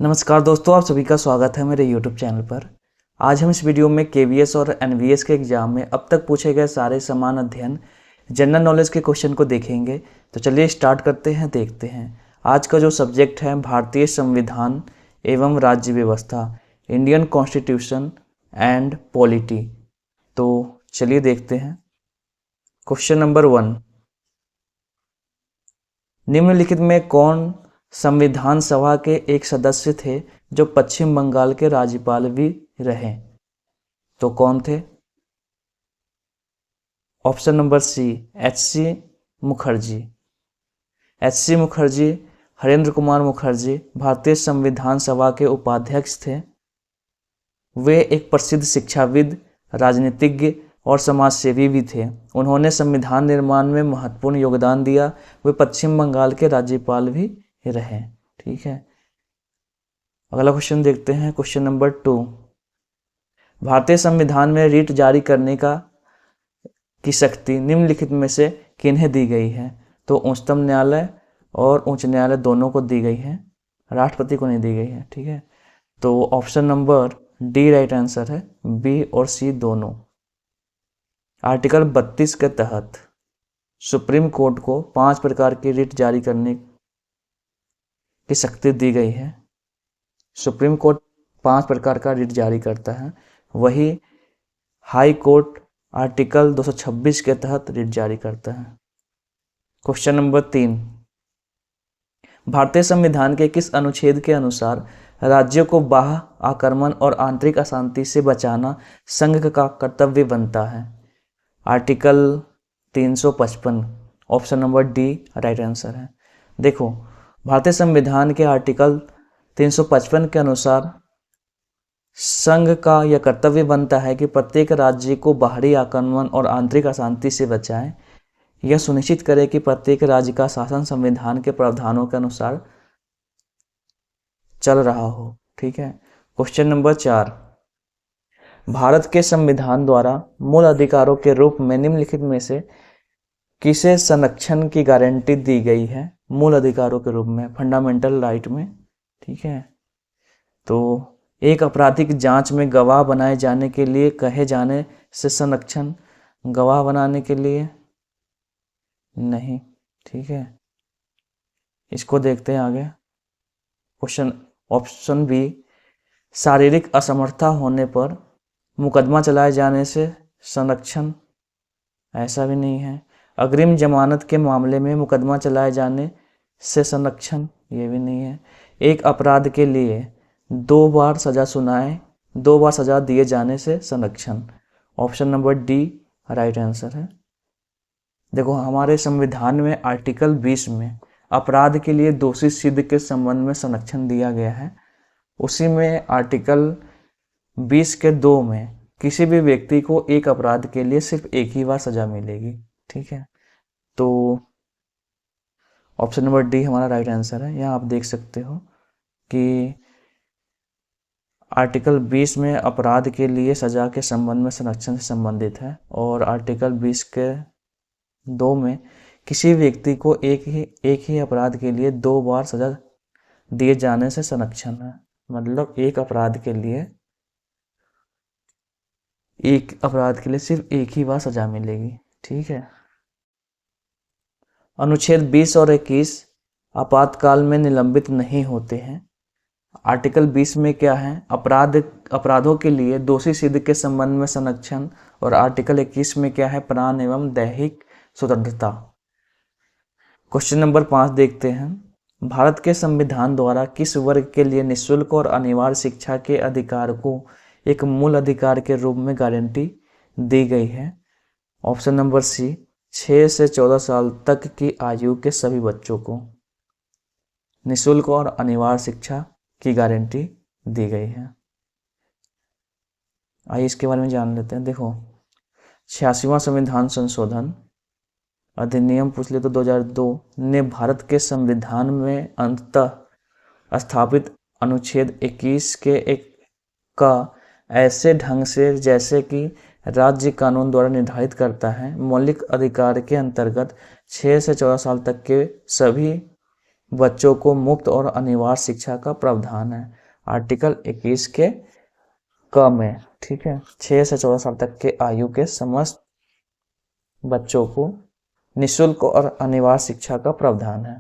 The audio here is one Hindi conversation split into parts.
नमस्कार दोस्तों, आप सभी का स्वागत है मेरे YouTube चैनल पर। आज हम इस वीडियो में KVS और NVS के एग्जाम में अब तक पूछे गए सारे समान अध्ययन जनरल नॉलेज के क्वेश्चन को देखेंगे। तो चलिए स्टार्ट करते हैं, देखते हैं। आज का जो सब्जेक्ट है भारतीय संविधान एवं राज्य व्यवस्था, इंडियन कॉन्स्टिट्यूशन एंड पॉलिटी। तो चलिए देखते हैं। क्वेश्चन नंबर 1, निम्नलिखित में कौन संविधान सभा के एक सदस्य थे जो पश्चिम बंगाल के राज्यपाल भी रहे? तो कौन थे? Option number C, HC Mukherjee. HC Mukherjee, Harendra Kumar Mukherjee भारतीय संविधान सभा के उपाध्यक्ष थे। वे एक प्रसिद्ध शिक्षाविद, राजनीतिज्ञ और समाजसेवी भी थे। उन्होंने संविधान निर्माण में महत्वपूर्ण योगदान दिया। वे पश्चिम बंगाल के राज्यपाल भी रहे। ठीक है, अगला क्वेश्चन देखते हैं। क्वेश्चन नंबर 2, भारतीय संविधान में रीट जारी करने की शक्ति निम्नलिखित में से किन्हें दी गई है? तो उच्चतम न्यायालय और उच्च न्यायालय दोनों को दी गई है, राष्ट्रपति को नहीं दी गई है। ठीक है, तो option number D right answer है, बी और सी दोनों। आर्टिकल 32 के तहत सुप्रीम कोर्ट को 5 प्रकार की रीट जारी करने की शक्ति दी गई है। सुप्रीम कोर्ट 5 प्रकार का रीट जारी करता है, वही हाई कोर्ट आर्टिकल 226 के तहत रीट जारी करता है। क्वेश्चन नंबर 3, भारतीय संविधान के किस अनुच्छेद के अनुसार राज्यों को बाह्य आक्रमण और आंतरिक अशांति से बचाना संघ का कर्तव्य बनता है? Article 355। Option number D right answer है। देखो, भारतीय संविधान के आर्टिकल 355 के अनुसार संघ का यह कर्तव्य बनता है कि प्रत्येक राज्य को बाहरी आक्रमण और आंतरिक अशांति से बचाएं। यह सुनिश्चित करे कि प्रत्येक राज्य का शासन संविधान के प्रावधानों के अनुसार चल रहा हो। ठीक है, क्वेश्चन नंबर 4, भारत के संविधान द्वारा मूल अधिकारों के रूप में निम्नलिखित में से किसे संरक्षण की गारंटी दी गई है? मूल अधिकारों के रूप में, फंडामेंटल राइट में। ठीक है, तो एक आपराधिक जांच में गवाह बनाए जाने के लिए कहे जाने से संरक्षण, गवाह बनाने के लिए नहीं। ठीक है, इसको देखते हैं आगे। क्वेश्चन ऑप्शन बी, शारीरिक असमर्थता होने पर मुकदमा चलाए जाने से संरक्षण, ऐसा भी नहीं है। अग्रिम जमानत के मामले में मुकदमा चलाए जाने से संरक्षण, ये भी नहीं है। एक अपराध के लिए 2 बार सजा सुनाए, 2 बार सजा दिए जाने से संरक्षण। Option number D right answer है। देखो, हमारे संविधान में आर्टिकल 20 में अपराध के लिए दोषी सिद्ध के संबंध में संरक्षण दिया गया है। उसी में आर्टिकल 20 के 2 में किसी भी व्यक्ति को एक अपराध के लिए सिर्फ एक ही बार सजा मिलेगी। ठीक है, तो ऑप्शन नंबर डी हमारा राइट आंसर है। यहाँ आप देख सकते हो कि आर्टिकल 20 में अपराध के लिए सजा के संबंध में संरक्षण से संबंधित है, और आर्टिकल 20 के 2 में किसी व्यक्ति को एक ही अपराध के लिए 2 बार सजा दिए जाने से संरक्षण है। मतलब एक अपराध के लिए सिर्फ एक ही बार सजा मिलेगी। ठीक है, अनुच्छेद 20 और 21 आपातकाल में निलंबित नहीं होते हैं। आर्टिकल 20 में क्या है? अपराधों के लिए दोषी सिद्ध के संबंध में संरक्षण, और आर्टिकल 21 में क्या है? प्राण एवं दैहिक स्वतंत्रता। क्वेश्चन नंबर 5 देखते हैं। भारत के संविधान द्वारा किस वर्ग के लिए निःशुल्क और अनिवार्य शिक्षा के अधिकार को एक मूल अधिकार के रूप में गारंटी दी गई है? ऑप्शन नंबर सी, 6 से 14 साल तक की आयु के सभी बच्चों को निःशुल्क और अनिवार्य शिक्षा की गारंटी दी गई है। आइए इसके बारे में जान लेते हैं। देखो, 86वां संविधान संशोधन अधिनियम पूछ ले तो 2002 ने भारत के संविधान में अंततः स्थापित अनुच्छेद 21 के एक का ऐसे ढंग से जैसे कि राज्य कानून द्वारा निर्धारित करता है, मौलिक अधिकार के अंतर्गत 6 से 14 साल तक के सभी बच्चों को मुफ्त और अनिवार्य शिक्षा का प्रावधान है। आर्टिकल 21 के क में, ठीक है, 6 से 14 साल तक के आयु के समस्त बच्चों को निःशुल्क और अनिवार्य शिक्षा का प्रावधान है।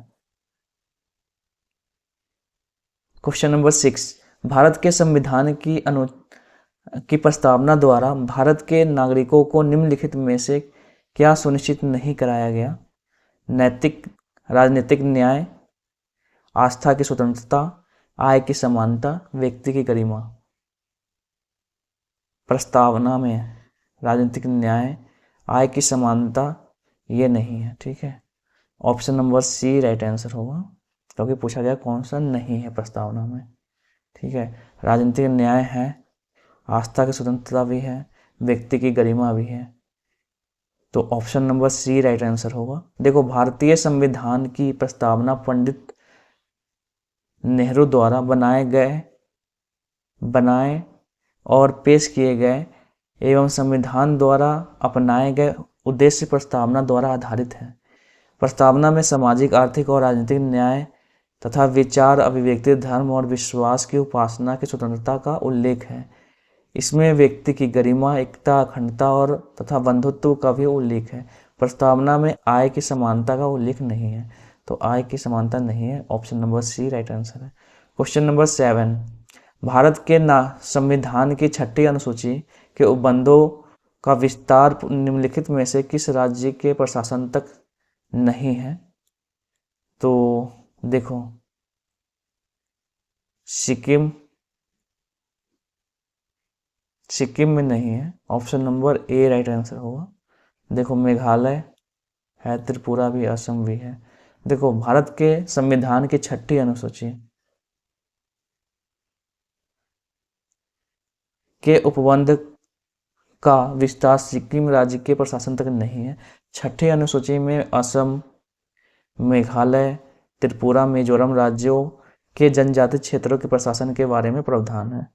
क्वेश्चन नंबर 6, भारत के संविधान की प्रस्तावना द्वारा भारत के नागरिकों को निम्नलिखित में से क्या सुनिश्चित नहीं कराया गया? नैतिक राजनीतिक न्याय, आस्था की स्वतंत्रता, आय की समानता, व्यक्ति की गरिमा। प्रस्तावना में राजनीतिक न्याय, आय की समानता ये नहीं है, ठीक है। Option number C right answer होगा, क्योंकि पूछा गया कौन सा नहीं है प्रस्तावना में, ठीक है। राजनीतिक न्याय है, आस्था की स्वतंत्रता भी है, व्यक्ति की गरिमा भी है, तो option number C right answer होगा। देखो, भारतीय संविधान की प्रस्तावना पंडित नेहरू द्वारा बनाए और पेश किए गए एवं संविधान द्वारा अपनाए गए उद्देश्य प्रस्तावना द्वारा आधारित है। प्रस्तावना में सामाजिक, आर्थिक और राजनीतिक न्याय तथा विचार, अभिव्यक्ति, धर्म और विश्वास की उपासना की स्वतंत्रता का उल्लेख है। इसमें व्यक्ति की गरिमा, एकता, अखंडता और तथा बंधुत्व का भी उल्लेख है। प्रस्तावना में आय की समानता का उल्लेख नहीं है, तो आय की समानता नहीं है, option number C right answer है। क्वेश्चन नंबर 7, भारत के संविधान की 6ठी अनुसूची के उपबंधों का विस्तार निम्नलिखित में से किस राज्य के प्रशासन तक नहीं है? तो देखो, सिक्किम में नहीं है, option number A right answer होगा। देखो, मेघालय है, त्रिपुरा भी, असम भी है। देखो, भारत के संविधान की 6ठी अनुसूची के उपबंध का विस्तार सिक्किम राज्य के प्रशासन तक नहीं है। 6ठी अनुसूची में असम, मेघालय, त्रिपुरा, मिजोरम राज्यों के जनजाति क्षेत्रों के प्रशासन के बारे में प्रावधान है।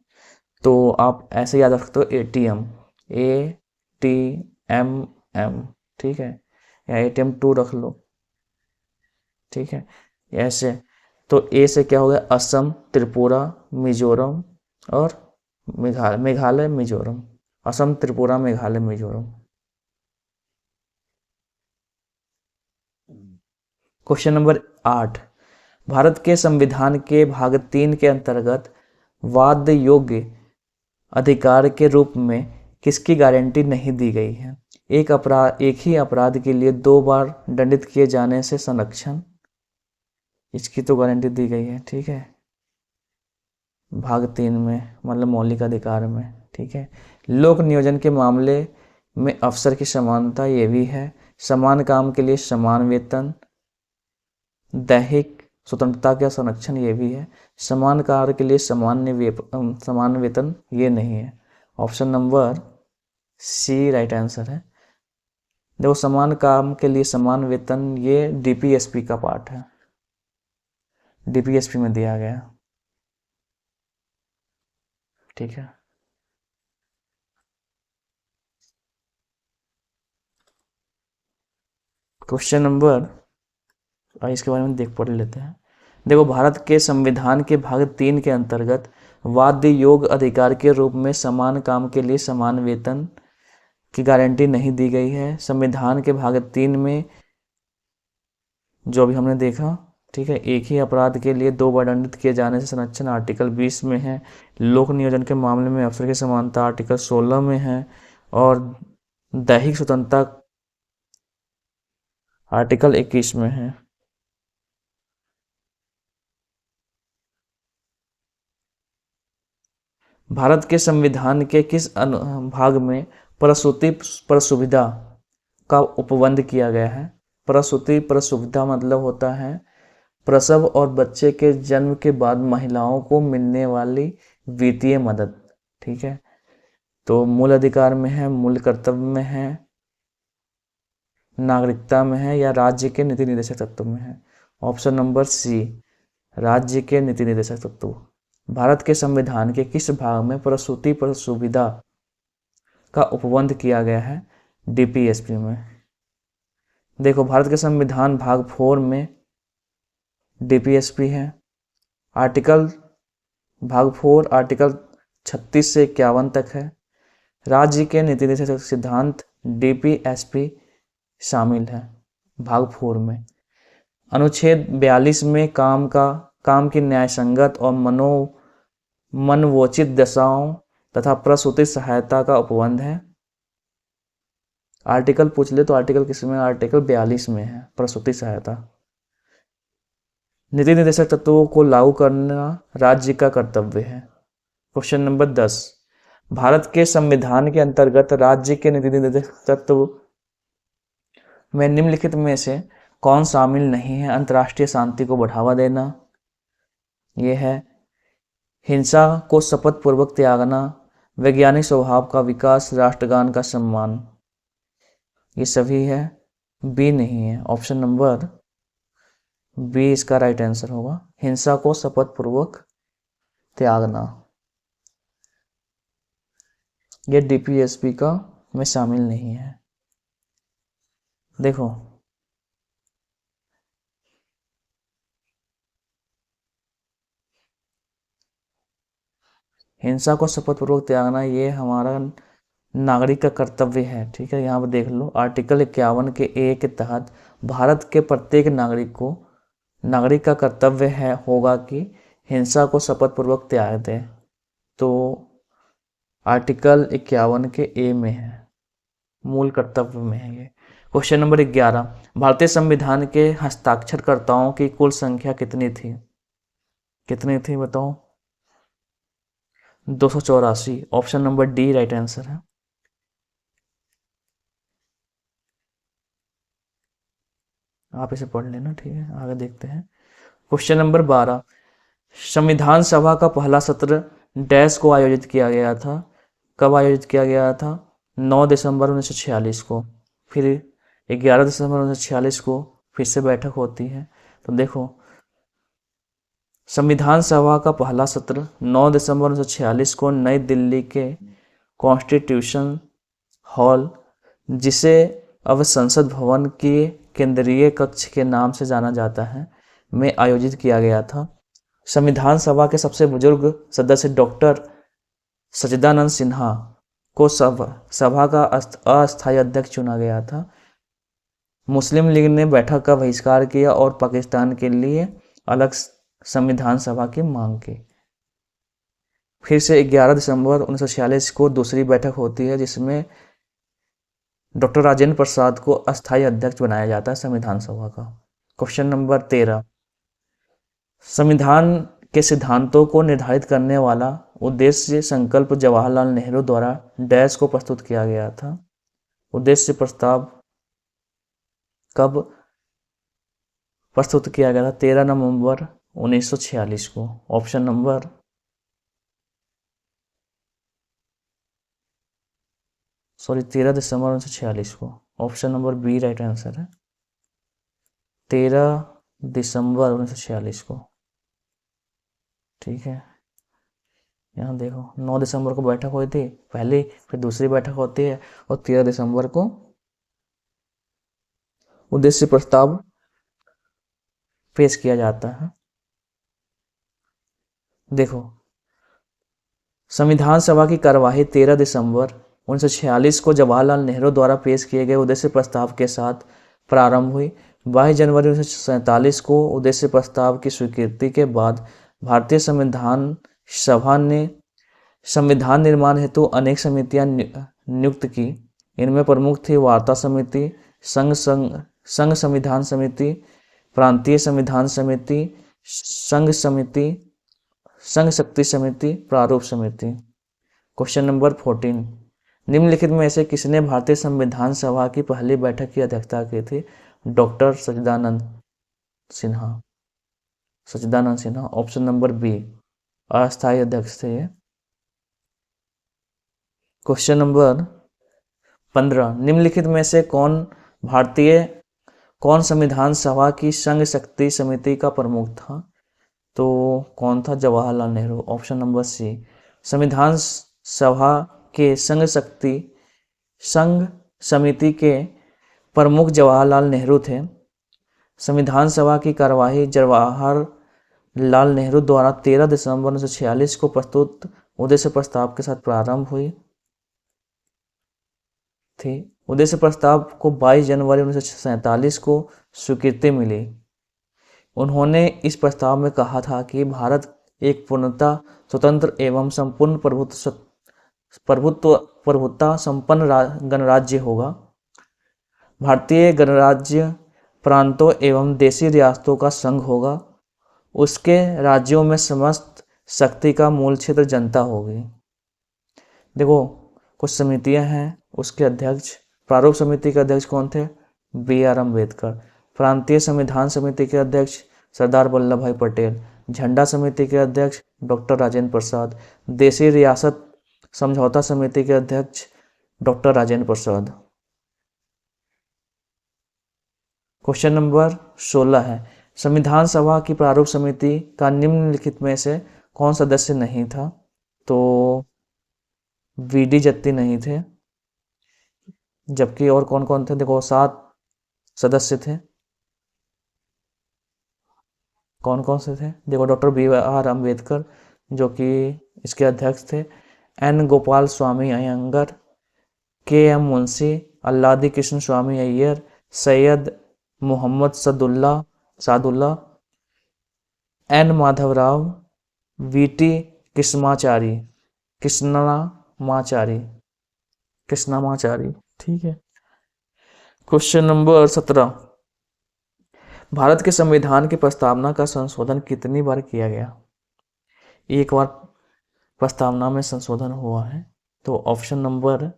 तो आप ऐसे याद रख सकते हो, ATM, ठीक है, या ATM2 रख लो, ठीक है, ऐसे। तो ए से क्या हो गया? असम, त्रिपुरा, मिजोरम और मेघालय, मिजोरम। असम, त्रिपुरा, मेघालय, मिजोरम। क्वेश्चन नंबर 8, भारत के संविधान के भाग 3 के अंतर्गत वाद्य योग्य अधिकार के रूप में किसकी गारंटी नहीं दी गई है? एक ही अपराध के लिए 2 बार दंडित किए जाने से संरक्षण, इसकी तो गारंटी दी गई है, ठीक है, भाग 3 में, मतलब मौलिक अधिकार में, ठीक है। लोक नियोजन के मामले में अवसर की समानता, ये भी है। समान काम के लिए समान वेतन, दैहिक स्वतंत्रता का संरक्षण, ये भी है। समान कार्य के लिए समान वेतन, ये नहीं है। Option number C right answer है। देखो, समान काम के लिए समान वेतन, ये डीपीएसपी का पार्ट है, डीपीएसपी में दिया गया, ठीक है। क्वेश्चन नंबर, इसके बारे में पढ़ लेते हैं। देखो, भारत के संविधान के भाग 3 के अंतर्गत वाद्य योग अधिकार के रूप में समान काम के लिए समान वेतन की गारंटी नहीं दी गई है। संविधान के भाग 3 में जो भी हमने देखा, ठीक है, एक ही अपराध के लिए 2 बार दंडित किए जाने से संरक्षण आर्टिकल 20 में है। लोक नियोजन के मामले में अवसर की समानता आर्टिकल 16 में है, और दैहिक स्वतंत्रता आर्टिकल 21 में है। भारत के संविधान के किस भाग में प्रसूति पर सुविधा का उपबंध किया गया है? प्रसूति पर सुविधा मतलब होता है प्रसव और बच्चे के जन्म के बाद महिलाओं को मिलने वाली वित्तीय मदद, ठीक है। तो मूल अधिकार में है, मूल कर्तव्य में है, नागरिकता में है, या राज्य के नीति निर्देशक तत्व में है? ऑप्शन नंबर सी, राज्य के नीति निर्देशक तत्व। भारत के संविधान के किस भाग में प्रसूति पर सुविधा का उपबंध किया गया है? डीपीएसपी में। देखो, भारत के संविधान भाग 4 में डीपीएसपी है। आर्टिकल भाग 4 आर्टिकल 36 से 51 तक है। राज्य के नीति निर्देशक सिद्धांत डीपीएसपी शामिल है भाग 4 में। अनुच्छेद 42 में काम की न्यायसंगत और मनवोचित दशाओं तथा प्रसूति सहायता का उपबंध है। आर्टिकल पूछ ले तो आर्टिकल किसमें? आर्टिकल 42 में है, प्रसूति सहायता। नीति निर्देशक तत्वों को लागू करना राज्य का कर्तव्य है। क्वेश्चन नंबर 10, भारत के संविधान के अंतर्गत राज्य के नीति निर्देशक तत्व में निम्नलिखित में से कौन शामिल नहीं है? अंतर्राष्ट्रीय शांति को बढ़ावा देना, यह है। हिंसा को शपथ पूर्वक त्यागना, वैज्ञानिक स्वभाव का विकास, राष्ट्रगान का सम्मान, ये सभी है। बी नहीं है, ऑप्शन नंबर बी इसका राइट आंसर होगा। हिंसा को शपथ पूर्वक त्यागना, ये डीपीएसपी का में शामिल नहीं है। देखो हिंसा को शपथ पूर्वक त्यागना ये हमारा नागरिक का कर्तव्य है। ठीक है, यहाँ पर देख लो आर्टिकल 51 के ए के तहत भारत के प्रत्येक नागरिक का कर्तव्य है होगा कि हिंसा को शपथ पूर्वक त्याग दे। तो आर्टिकल 51 के ए में है, मूल कर्तव्य में है ये। क्वेश्चन नंबर 11, भारतीय संविधान के हस्ताक्षरकर्ताओं की कुल संख्या कितनी थी? कितनी थी बताओ? 284। Option number D right answer है। आप इसे पढ़ लेना, ठीक है। आगे देखते हैं क्वेश्चन नंबर 12, संविधान सभा का पहला सत्र डैश को आयोजित किया गया था? कब आयोजित किया गया था? 9 दिसंबर 1946 को। फिर 11 दिसंबर 1946 को फिर से बैठक होती है। तो देखो संविधान सभा का पहला सत्र 9 दिसंबर 1946 को नई दिल्ली के कॉन्स्टिट्यूशन हॉल, जिसे अब संसद भवन के केंद्रीय कक्ष के नाम से जाना जाता है, में आयोजित किया गया था। संविधान सभा के सबसे बुजुर्ग सदस्य डॉक्टर सच्चिदानंद सिन्हा को सभा का अस्थायी अध्यक्ष चुना गया था। मुस्लिम लीग ने बैठक का बहिष्कार किया और पाकिस्तान के लिए अलग संविधान सभा की मांग की। फिर से 11 दिसंबर 1946 को दूसरी बैठक होती है, जिसमें डॉक्टर राजेंद्र प्रसाद को अस्थायी अध्यक्ष बनाया जाता है संविधान सभा का। क्वेश्चन नंबर 13, संविधान के सिद्धांतों को निर्धारित करने वाला उद्देश्य संकल्प जवाहरलाल नेहरू द्वारा डैश को प्रस्तुत किया गया था? उद्देश्य प्रस्ताव कब प्रस्तुत किया गया था? 13 नवंबर 1946 को। ऑप्शन नंबर सॉरी 13 दिसंबर 1946 को। Option number B right answer है, 13 दिसंबर 1946 को। ठीक है, यहाँ देखो 9 दिसंबर को बैठक हुई थी पहली, फिर दूसरी बैठक होती है और 13 दिसंबर को उद्देश्य प्रस्ताव पेश किया जाता है। देखो संविधान सभा की कार्यवाही 13 दिसंबर 1946 को जवाहरलाल नेहरू द्वारा पेश किए गए उद्देश्य प्रस्ताव के साथ प्रारंभ हुई। 22 जनवरी 1947 को उद्देश्य प्रस्ताव की स्वीकृति के बाद भारतीय संविधान सभा ने संविधान निर्माण हेतु अनेक समितियां नियुक्त की। इनमें प्रमुख थी वार्ता समिति, संघ संविधान समिति, प्रांतीय संविधान समिति, संघ शक्ति समिति, प्रारूप समिति। क्वेश्चन नंबर 14, निम्नलिखित में से किसने भारतीय संविधान सभा की पहली बैठक की अध्यक्षता की थी? डॉक्टर सच्चिदानंद सिन्हा। ऑप्शन नंबर बी अस्थायी अध्यक्ष थे ये। क्वेश्चन नंबर 15, निम्नलिखित में से कौन संविधान सभा की संघ शक्ति समिति का प्रमुख था? तो कौन था? Jawaharlal Nehru. Option number C, संविधान सभा के संघ समिति के प्रमुख जवाहरलाल नेहरू थे। संविधान सभा की कार्यवाही जवाहरलाल नेहरू द्वारा 13 दिसंबर 1946 को प्रस्तुत उद्देश्य प्रस्ताव के साथ प्रारंभ हुई थी। उद्देश्य प्रस्ताव को 22 जनवरी 1947 को स्वीकृति मिली। उन्होंने इस प्रस्ताव में कहा था कि भारत एक पूर्णतः स्वतंत्र एवं संपूर्ण प्रभुत्ता संपन्न गणराज्य होगा। भारतीय गणराज्य प्रांतों एवं देशी रियासतों का संघ होगा। उसके राज्यों में समस्त शक्ति का मूल क्षेत्र जनता होगी। देखो, कुछ समितियां हैं, उसके अध्यक्ष, प्रारूप समिति के अध्यक्ष कौन थे? B.R. अम्बेडकर। प्रांतीय संविधान समिति के अध्यक्ष सरदार वल्लभ भाई पटेल। झंडा समिति के अध्यक्ष डॉक्टर राजेंद्र प्रसाद। देशी रियासत समझौता समिति के अध्यक्ष doctor Rajendra Prasad. Question number 16 है, संविधान सभा की प्रारूप समिति का निम्नलिखित में से कौन सदस्य नहीं था? तो V.D. जत्ती नहीं थे, जबकि और कौन कौन थे? देखो, 7 सदस्य थे। कौन कौन से थे? देखो, डॉक्टर B.R. अम्बेडकर जो कि इसके अध्यक्ष थे, N. गोपाल स्वामी अयंगर, K.M. मुंशी, अल्लादी कृष्ण स्वामी अय्यर, सैयद मोहम्मद सादुल्ला, N. माधवराव, V.T. कृष्णमाचारी। ठीक है। क्वेश्चन नंबर 17, भारत के संविधान की प्रस्तावना का संशोधन कितनी बार किया गया? एक बार प्रस्तावना में संशोधन हुआ है, तो option number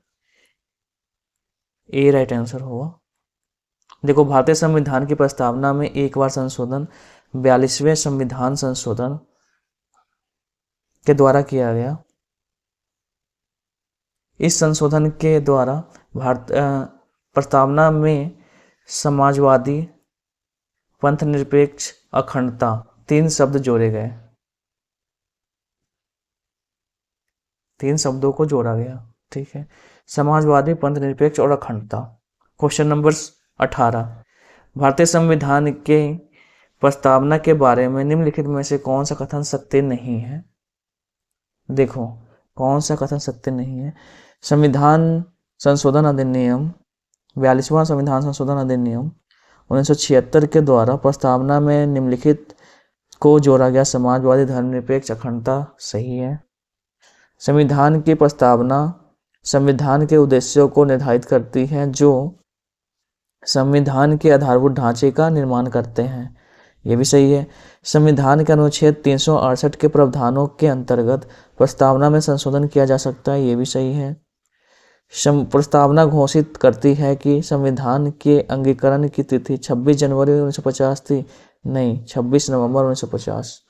A right answer होगा। देखो, भारतीय संविधान की प्रस्तावना में एक बार संशोधन 42वें संविधान संशोधन के द्वारा किया गया। इस संशोधन के द्वारा प्रस्तावना में समाजवादी, पंथनिरपेक्ष, अखंडता 3 शब्द जोड़े गए। 3 शब्दों को जोड़ा गया। ठीक है, समाजवादी, पंथनिरपेक्ष और अखंडता। क्वेश्चन नंबर 18, भारतीय संविधान के प्रस्तावना के बारे में निम्नलिखित में से कौन सा कथन सत्य नहीं है? देखो, कौन सा कथन सत्य नहीं है? संविधान संशोधन अधिनियम 42वां संविधान संशोधन अधिनियम 1976 के द्वारा प्रस्तावना में निम्नलिखित को जोड़ा गया समाजवादी, धर्मनिरपेक्ष, अखंडता सही है। संविधान की प्रस्तावना संविधान के उद्देश्यों को निर्धारित करती है जो संविधान के आधारभूत ढांचे का निर्माण करते हैं, ये भी सही है। संविधान के अनुच्छेद 368 के प्रावधानों के अंतर्गत प्रस्तावना में संशोधन किया जा सकता है, ये भी सही है। प्रस्तावना घोषित करती है कि संविधान के अंगीकरण की तिथि 26 जनवरी 1950 थी, नहीं 26 नवंबर 1950।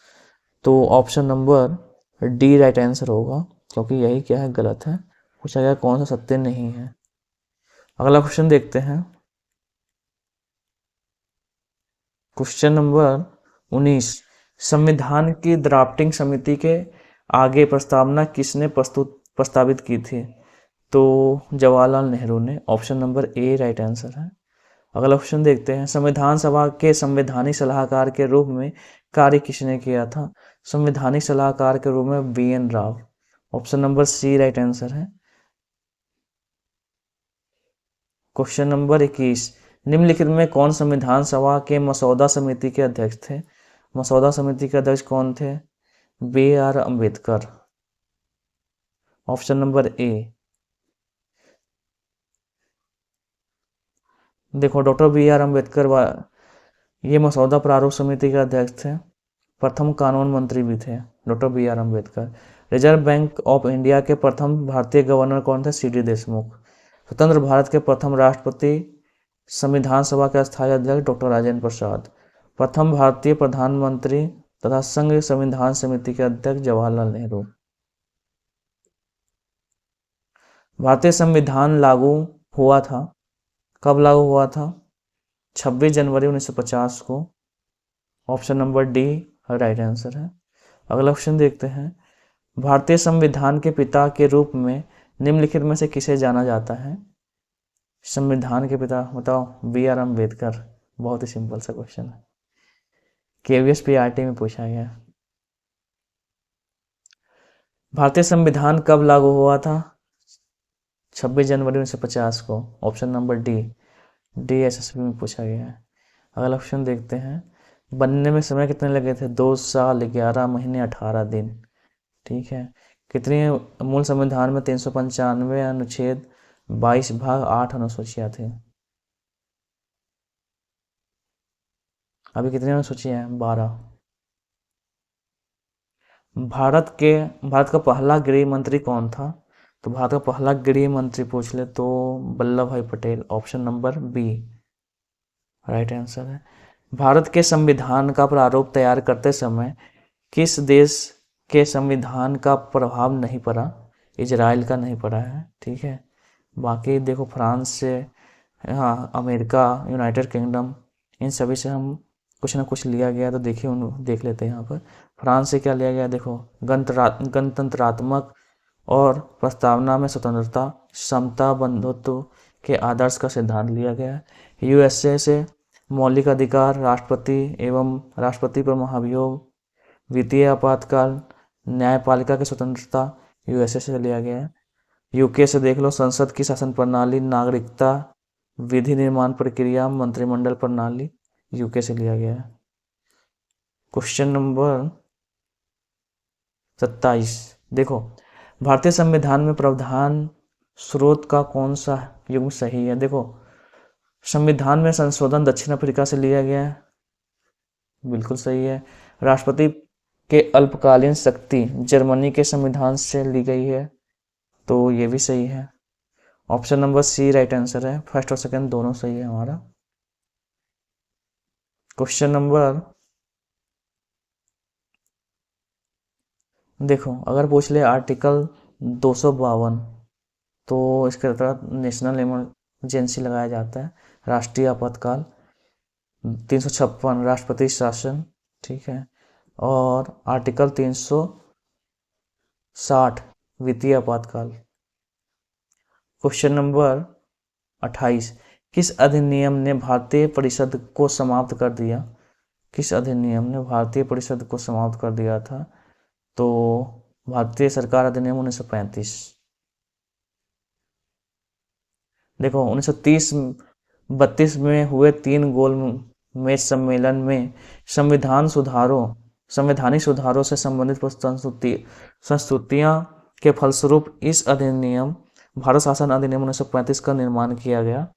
तो option number D right answer होगा, क्योंकि यही क्या है, गलत है। पूछा गया कौन सा सत्य नहीं है। अगला क्वेश्चन देखते हैं। क्वेश्चन नंबर 19, संविधान की ड्राफ्टिंग समिति के आगे प्रस्तावना किसने प्रस्तावित की थी? तो जवाहरलाल नेहरू ने। Option number A right answer है। अगला क्वेश्चन देखते हैं। संविधान सभा के संवैधानिक सलाहकार के रूप में कार्य किसने किया था? संवैधानिक सलाहकार के रूप में B.N. Rao. Option number C right answer है। क्वेश्चन नंबर 21, निम्नलिखित में कौन संविधान सभा के मसौदा समिति के अध्यक्ष थे? मसौदा समिति के अध्यक्ष कौन थे? B.R. अम्बेडकर। ऑप्शन नंबर ए। देखो, डॉक्टर B.R. अम्बेडकर ये मसौदा प्रारूप समिति के अध्यक्ष थे, प्रथम कानून मंत्री भी थे doctor B.R. Ambedkar. Reserve bank of India के प्रथम भारतीय गवर्नर कौन थे? C.D. देशमुख। स्वतंत्र भारत के प्रथम राष्ट्रपति, संविधान सभा के स्थायी अध्यक्ष डॉक्टर राजेंद्र प्रसाद। प्रथम भारतीय प्रधानमंत्री तथा संघ संविधान समिति के अध्यक्ष जवाहरलाल नेहरू। भारतीय संविधान लागू हुआ था, कब लागू हुआ था? 26 जनवरी 1950 को। Option number D right answer है। अगला क्वेश्चन देखते हैं। भारतीय संविधान के पिता के रूप में निम्नलिखित में से किसे जाना जाता है? संविधान के पिता बताओ। B.R. अम्बेडकर। बहुत ही सिंपल सा क्वेश्चन है, केवीएस पीआरटी में पूछा गया। भारतीय संविधान कब लागू हुआ था? 26 जनवरी 1950 को। ऑप्शन नंबर डी, एसएसबी में पूछा गया है। अगला ऑप्शन देखते हैं, बनने में समय कितने लगे थे? 2 साल 11 महीने 18 दिन। ठीक है। कितनी मूल संविधान में 395 अनुच्छेद, 22 भाग 8 अनुसूचियां थी? अभी कितनी अनुसूचियां हैं? 12। भारत का पहला गृह मंत्री कौन था? तो भारत का पहला गृह मंत्री पूछ ले तो Vallabh Bhai Patel. Option number B right answer है। भारत के संविधान का प्रारूप तैयार करते समय किस देश के संविधान का प्रभाव नहीं पड़ा? इजराइल का नहीं पड़ा है। ठीक है। बाकी देखो, फ्रांस से, हाँ, अमेरिका, यूनाइटेड किंगडम, इन सभी से हम कुछ ना कुछ लिया गया। तो देखिए, उन देख लेते हैं यहाँ पर फ्रांस से क्या लिया गया। देखो, गणतंत्रात्मक और प्रस्तावना में स्वतंत्रता, समता, बंधुत्व के आदर्श का सिद्धांत लिया गया है। यूएसए से मौलिक अधिकार, राष्ट्रपति एवं राष्ट्रपति पर महाभियोग, वित्तीय आपातकाल, न्यायपालिका की स्वतंत्रता, यूएसए से लिया गया है। यूके से देख लो, संसद की शासन प्रणाली, नागरिकता, विधि निर्माण प्रक्रिया, मंत्रिमंडल प्रणाली, यूके से लिया गया है। क्वेश्चन नंबर 27 देखो, भारतीय संविधान में प्रावधान स्रोत का कौन सा युग्म सही है? देखो, संविधान में संशोधन दक्षिण अफ्रीका से लिया गया है, बिल्कुल सही है। राष्ट्रपति के अल्पकालीन शक्ति जर्मनी के संविधान से ली गई है, तो ये भी सही है। Option number C right answer है। फर्स्ट और सेकंड दोनों सही है हमारा। क्वेश्चन नंबर देखो, अगर पूछ ले आर्टिकल 252, तो इसके तहत नेशनल इमरजेंसी लगाया जाता है, राष्ट्रीय आपातकाल। 356 राष्ट्रपति शासन। ठीक है। और आर्टिकल 360 वित्तीय आपातकाल। क्वेश्चन नंबर 28 किस अधिनियम ने भारतीय परिषद को समाप्त कर दिया? किस अधिनियम ने भारतीय परिषद को समाप्त कर दिया था? तो भारतीय सरकार अधिनियम 1935। देखो, 1930-32 में हुए 3 गोल मेज सम्मेलन में संवैधानिक सुधारों से संबंधित संस्तुतियां के फलस्वरूप इस अधिनियम, भारत शासन अधिनियम 1935 का निर्माण किया गया,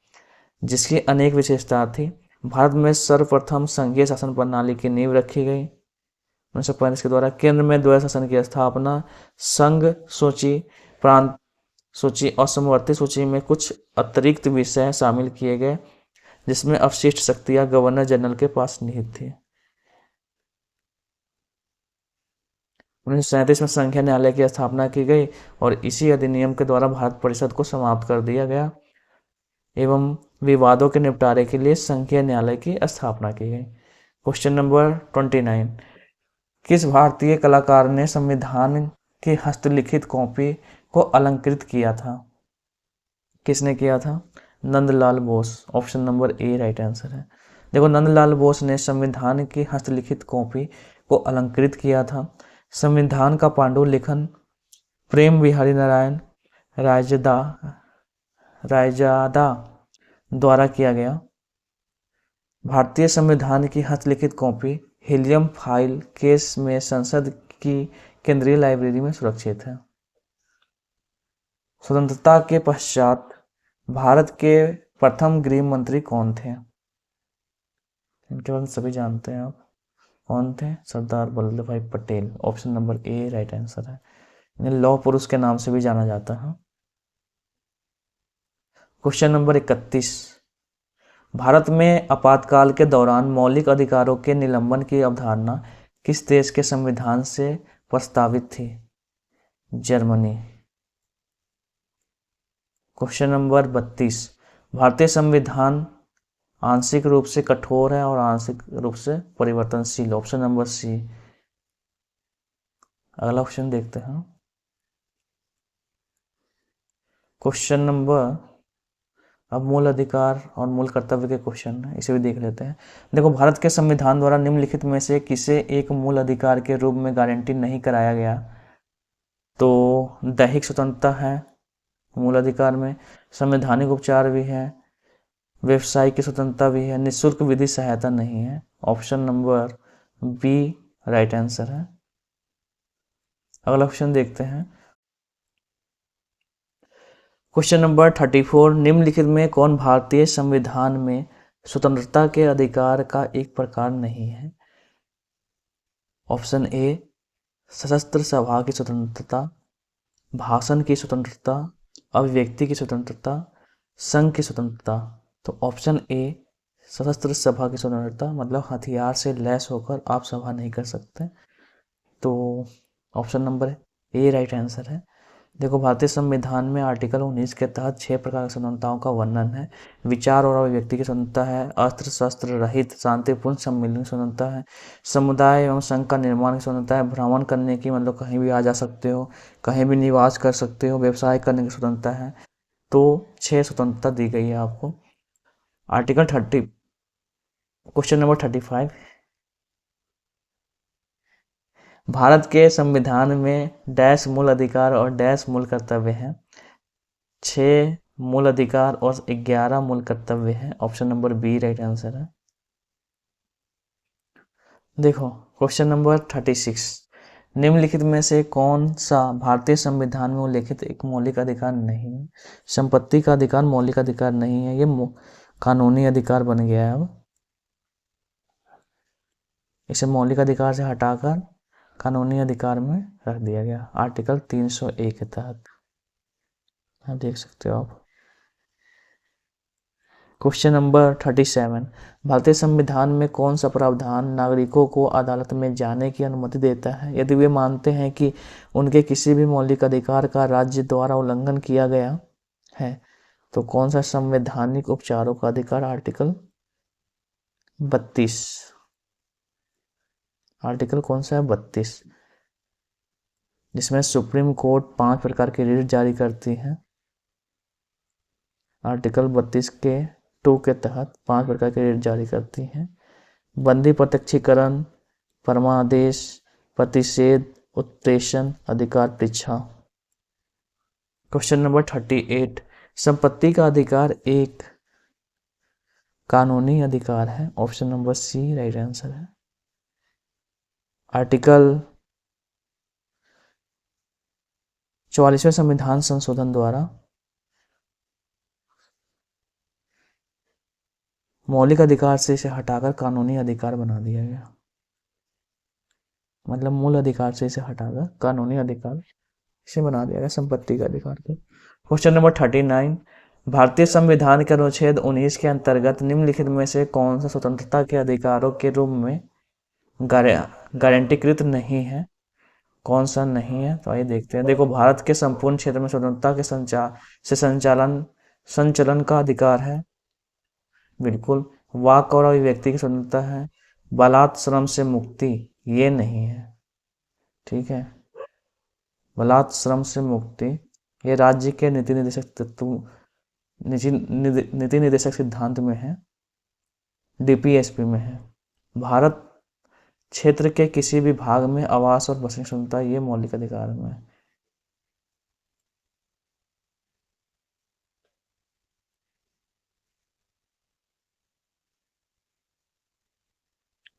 जिसकी अनेक विशेषता थी। भारत में सर्वप्रथम संघीय शासन प्रणाली की नींव रखी गई 1935 के द्वारा। केंद्र में द्वैध शासन की स्थापना, संघ सूची, प्रांत सूची और समवर्ती सूची में कुछ अतिरिक्त विषय शामिल किए गए, जिसमें अवशिष्ट शक्तियां गवर्नर जनरल के पास निहित थी। 1937 में संघीय न्यायालय की स्थापना की गई और इसी अधिनियम के द्वारा भारत परिषद को समाप्त कर दिया गया एवं विवादों के निपटारे के लिए संघीय न्यायालय की स्थापना की गई। क्वेश्चन नंबर 29 किस भारतीय कलाकार ने संविधान की हस्तलिखित कॉपी को अलंकृत किया था? किसने किया था? Nandlal Bose. Option number A right answer है। देखो, नंदलाल बोस ने संविधान की हस्तलिखित कॉपी को अलंकृत किया था। संविधान का पांडुलिखन प्रेम बिहारी नारायण रायजादा द्वारा किया गया। भारतीय संविधान की हस्तलिखित कॉपी हीलियम फाइल केस में संसद की केंद्रीय लाइब्रेरी में सुरक्षित है। स्वतंत्रता के पश्चात भारत के प्रथम गृह मंत्री कौन थे? इनके बारे में सभी जानते हैं आप। कौन थे? Sardar Vallabh Bhai Patel. Option number A right answer है। इन्हें लौह पुरुष के नाम से भी जाना जाता है। क्वेश्चन नंबर 31 भारत में आपातकाल के दौरान मौलिक अधिकारों के निलंबन की अवधारणा किस देश के संविधान से प्रस्तावित थी? जर्मनी। क्वेश्चन नंबर 32 भारतीय संविधान आंशिक रूप से कठोर है और आंशिक रूप से परिवर्तनशील। Option number C. अगला ऑप्शन देखते हैं। क्वेश्चन नंबर अब मूल अधिकार और मूल कर्तव्य के क्वेश्चन है, इसे भी देख लेते हैं। देखो, भारत के संविधान द्वारा निम्नलिखित में से किसे एक मूल अधिकार के रूप में गारंटी नहीं कराया गया? तो दैहिक स्वतंत्रता है मूल अधिकार में, संवैधानिक उपचार भी है, व्यवसाय की स्वतंत्रता भी है, निःशुल्क विधि सहायता नहीं है। Option number B right answer है। अगला ऑप्शन देखते हैं। क्वेश्चन नंबर 34, निम्नलिखित में कौन भारतीय संविधान में स्वतंत्रता के अधिकार का एक प्रकार नहीं है? ऑप्शन ए सशस्त्र सभा की स्वतंत्रता, भाषण की स्वतंत्रता, अभिव्यक्ति की स्वतंत्रता, संघ की स्वतंत्रता। तो ऑप्शन ए सशस्त्र सभा की स्वतंत्रता, मतलब हथियार से लैस होकर आप सभा नहीं कर सकते। तो option number A right answer है। देखो, भारतीय संविधान में आर्टिकल 19 के तहत 6 प्रकार की स्वतंत्रताओं का वर्णन है। विचार और अभिव्यक्ति की स्वतंत्रता है, अस्त्र शस्त्र रहित शांतिपूर्ण सम्मेलन की स्वतंत्रता है, समुदाय एवं संघ का निर्माण की स्वतंत्रता है, भ्रमण करने की, मतलब कहीं भी आ जा सकते हो, कहीं भी निवास कर सकते हो, व्यवसाय करने की स्वतंत्रता है। तो 6 स्वतंत्रता दी गई है आपको। आर्टिकल 30, क्वेश्चन नंबर 35, भारत के संविधान में डैश मूल अधिकार और डैश मूल कर्तव्य हैं। 6 मूल अधिकार और 11 मूल कर्तव्य हैं। Option number B right answer है। देखो, क्वेश्चन नंबर 36, निम्नलिखित में से कौन सा भारतीय संविधान में उल्लेखित एक मौलिक अधिकार नहीं है? संपत्ति का अधिकार मौलिक अधिकार नहीं है, ये कानूनी अधिकार बन गया है। अब इसे मौलिक अधिकार से हटाकर कानूनी अधिकार में रख दिया गया आर्टिकल 301 के तहत। आप देख सकते हो आप। क्वेश्चन नंबर 37, भारतीय संविधान में कौन सा प्रावधान नागरिकों को अदालत में जाने की अनुमति देता है यदि वे मानते हैं कि उनके किसी भी मौलिक अधिकार का राज्य द्वारा उल्लंघन किया गया है? तो कौन सा संवैधानिक उपचारों का अधिकार? आर्टिकल 32। आर्टिकल कौन सा है? 32, जिसमें सुप्रीम कोर्ट 5 प्रकार की रिट जारी करती है। आर्टिकल 32 के 2 के तहत 5 प्रकार की रिट जारी करती हैं। बंदी प्रत्यक्षीकरण, परमादेश, प्रतिषेध, उत्प्रेषण, अधिकार परीक्षा। क्वेश्चन नंबर 38, संपत्ति का अधिकार एक कानूनी अधिकार है। Option number C right answer है। आर्टिकल 44वें संविधान संशोधन द्वारा मौलिक अधिकार से इसे हटाकर कानूनी अधिकार बना दिया गया, मतलब मूल अधिकार से इसे हटाकर कानूनी अधिकार इसे बना दिया गया संपत्ति का अधिकार को। क्वेश्चन नंबर 39, भारतीय संविधान के अनुच्छेद 19 के अंतर्गत निम्नलिखित में से कौन सा स्वतंत्रता के अधिकारों के रूप में गारंटीकृत नहीं है? कौन सा नहीं है? तो आइए देखते हैं। देखो, भारत के संपूर्ण क्षेत्र में स्वतंत्रता के संचलन का अधिकार है, बिल्कुल। वाक और अभिव्यक्ति की स्वतंत्रता है। बलात् श्रम से मुक्ति, ये नहीं है, ठीक है। बलात् श्रम से मुक्ति ये राज्य के नीति निर्देशक सिद्धांत में है, डीपीएसपी में है। भारत क्षेत्र के किसी भी भाग में आवास और बसने की स्वतंत्रता, ये मौलिक अधिकार में है।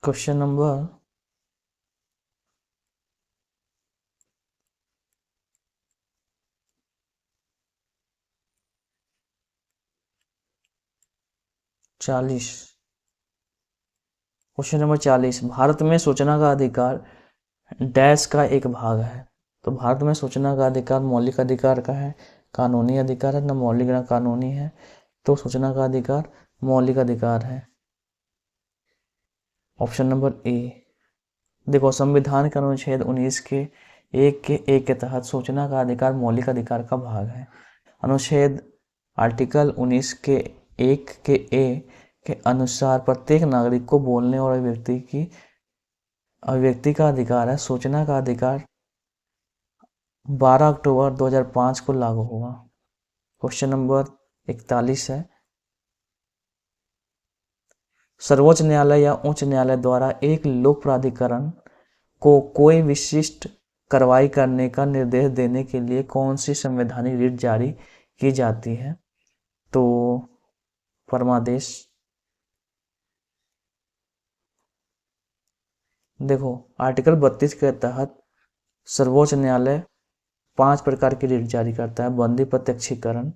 Question number 40, question number 40, Bharat में सूचना का अधिकार डैश का एक भाग है। तो भारत में सूचना का अधिकार मौलिक अधिकार का है, कानूनी अधिकार है, न मौलिक न कानूनी है। तो सूचना का अधिकार मौलिक अधिकार है। ऑप्शन नंबर ए। देखो, संविधान के अनुच्छेद 19 के 1 के तहत सूचना का अधिकार मौलिक अधिकार का भाग है। अनुच्छेद आर्टिकल 19 के 1 के ए के अनुसार प्रत्येक नागरिक को बोलने और अभिव्यक्ति का अधिकार है। सूचना का अधिकार 12 अक्टूबर 2005 को लागू हुआ। क्वेश्चन नंबर 41 है, सर्वोच्च न्यायालय या उच्च न्यायालय द्वारा एक लोक प्राधिकरण को कोई विशिष्ट कार्रवाई करने का निर्देश देने के लिए कौन सी संवैधानिक रीट जारी की जाती है? तो परमादेश। देखो, आर्टिकल 32 के तहत सर्वोच्च न्यायालय 5 प्रकार की रीट जारी करता है। बंदी प्रत्यक्षीकरण।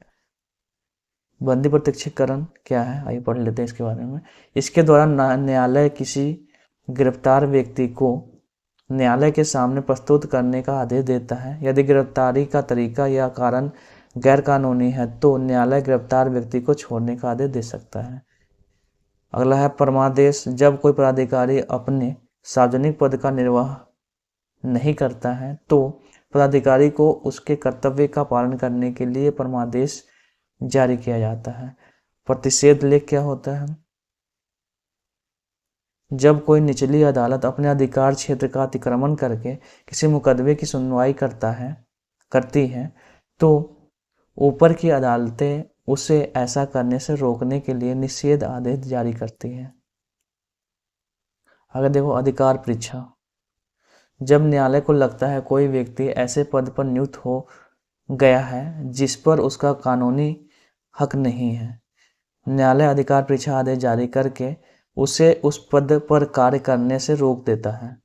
बंदी प्रत्यक्षीकरण क्या है, आइए पढ़ लेते हैं इसके बारे में। इसके द्वारा न्यायालय किसी गिरफ्तार व्यक्ति को न्यायालय के सामने प्रस्तुत करने का आदेश देता है। यदि गिरफ्तारी का तरीका या कारण गैरकानूनी है तो न्यायालय गिरफ्तार व्यक्ति को छोड़ने का आदेश दे सकता है। अगला है परमादेश। जब कोई पदाधिकारी अपने सार्वजनिक पद का निर्वाह नहीं करता है तो पदाधिकारी को उसके कर्तव्य का पालन करने के लिए परमादेश जारी किया जाता है। प्रतिषेध लेख क्या होता है? जब कोई निचली अदालत अपने अधिकार क्षेत्र का अतिक्रमण करके किसी मुकदमे की सुनवाई करती है तो ऊपर की अदालतें उसे ऐसा करने से रोकने के लिए निषेध आदेश जारी करती हैं। अगर देखो, अधिकार परीक्षा। जब न्यायालय को लगता है कोई व्यक्ति ऐसे पद पर नियुक्त हो गया है जिस पर उसका कानूनी हक नहीं है, न्यायालय अधिकार परीक्षा आदेश जारी करके उसे उस पद पर कार्य करने से रोक देता है।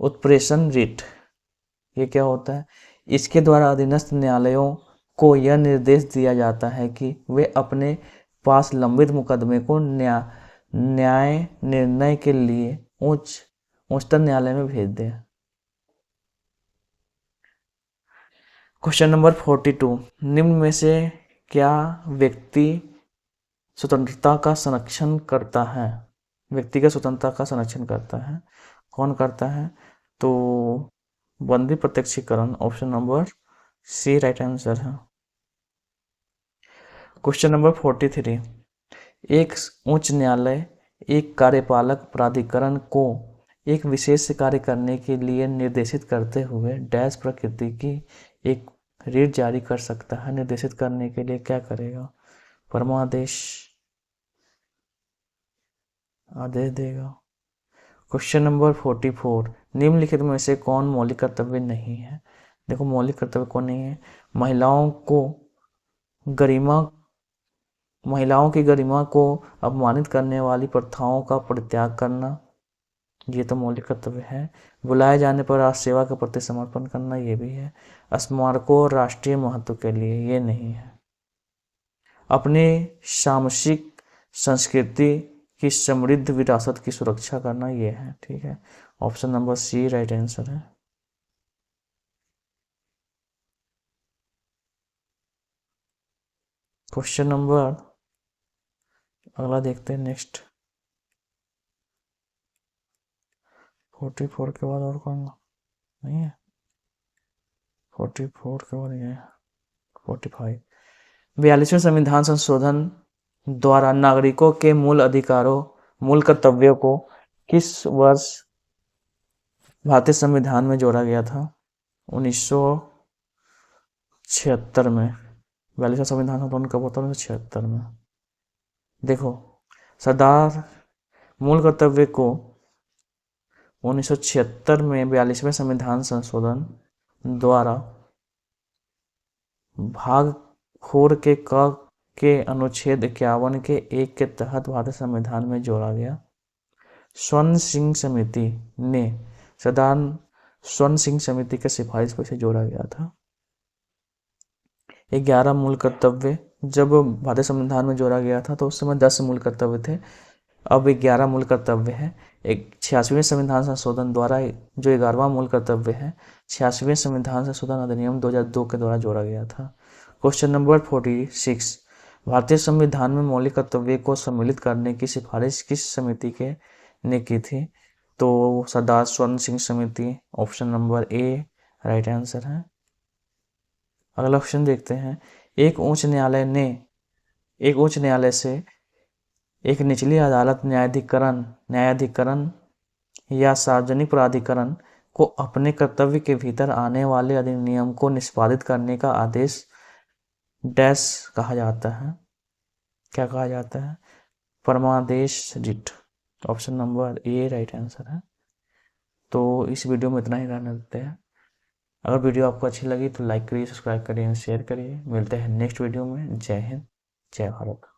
उत्प्रेषण रीट, ये क्या होता है? इसके द्वारा अधीनस्थ न्यायालयों को यह निर्देश दिया जाता है कि वे अपने पास लंबित मुकदमे को न्याय निर्णय के लिए उच्चतम न्यायालय में भेज दें। Question number 42। निम्न में से क्या व्यक्ति स्वतंत्रता का संरक्षण करता है? व्यक्तिगत स्वतंत्रता का संरक्षण करता है। कौन करता है? तो बंदी प्रत्यक्षीकरण, option number C right answer है। Question number 43। एक उच्च न्यायालय एक कार्यपालक प्राधिकरण को एक विशेष कार्य करने के लिए निर्देशित करते हुए डैश प्रकृति की एक रीट जारी कर सकता है। निर्देशित करने के लिए क्या करेगा? परमादेश आदेश देगा। Question number 44। निम्नलिखित में से कौन मौलिक कर्तव्य नहीं है? देखो, मौलिक कर्तव्य कौन नहीं है? महिलाओं की गरिमा को अपमानित करने वाली प्रथाओं का परित्याग करना, ये तो मौलिक कर्तव्य है। बुलाए जाने पर राष्ट्र सेवा के प्रति समर्पण करना, ये भी है। स्मारकों और राष्ट्रीय महत्व के लिए, ये नहीं है। अपनी सामसिक संस्कृति की समृद्ध विरासत की सुरक्षा करना, ये है। ठीक है, option number C right answer है। क्वेश्चन नंबर अगला देखते हैं, नेक्स्ट 44 के बाद और कौन नहीं है? 44 के बाद ये 45। 42वें संविधान संशोधन द्वारा नागरिकों के मूल कर्तव्यों को किस वर्ष भारतीय संविधान में जोड़ा गया था? 1976 में। 42वां संविधान संशोधन कब होता है? 1976 में। देखो, सरदार मूल कर्तव्य को 1976 में 42वें संविधान संशोधन द्वारा भाग 4 के अनुच्छेद 51 के 1 के तहत भारतीय संविधान में जोड़ा गया। स्वर्ण सिंह समिति ने स्वर्ण सिंह समिति के सिफारिश पर इसे जोड़ा गया था। 11 मूल कर्तव्य जब भारतीय संविधान में जोड़ा गया था तो उस समय 10 मूल कर्तव्य थे, अब 11 मूल कर्तव्य है। 86वें संविधान संशोधन द्वारा जो 11वां मूल कर्तव्य है 86वें संविधान संशोधन अधिनियम 2002 के द्वारा जोड़ा गया था। Question number 46। भारतीय संविधान में मौलिक कर्तव्य को सम्मिलित करने की सिफारिश किस समिति ने की थी? तो सरदार स्वर्ण सिंह समिति, option number A right answer है। अगला ऑप्शन देखते हैं। एक उच्च न्यायालय से एक निचली अदालत न्यायाधिकरण या सार्वजनिक प्राधिकरण को अपने कर्तव्य के भीतर आने वाले अधिनियम को निष्पादित करने का आदेश डैश कहा जाता है। क्या कहा जाता है? परमादेश writ. Option number A right answer है। तो इस वीडियो में इतना ही रहने देते हैं। अगर वीडियो आपको अच्छी लगी तो लाइक करिए, सब्सक्राइब करिए, शेयर करिए। मिलते हैं नेक्स्ट वीडियो में। जय हिंद, जय भारत।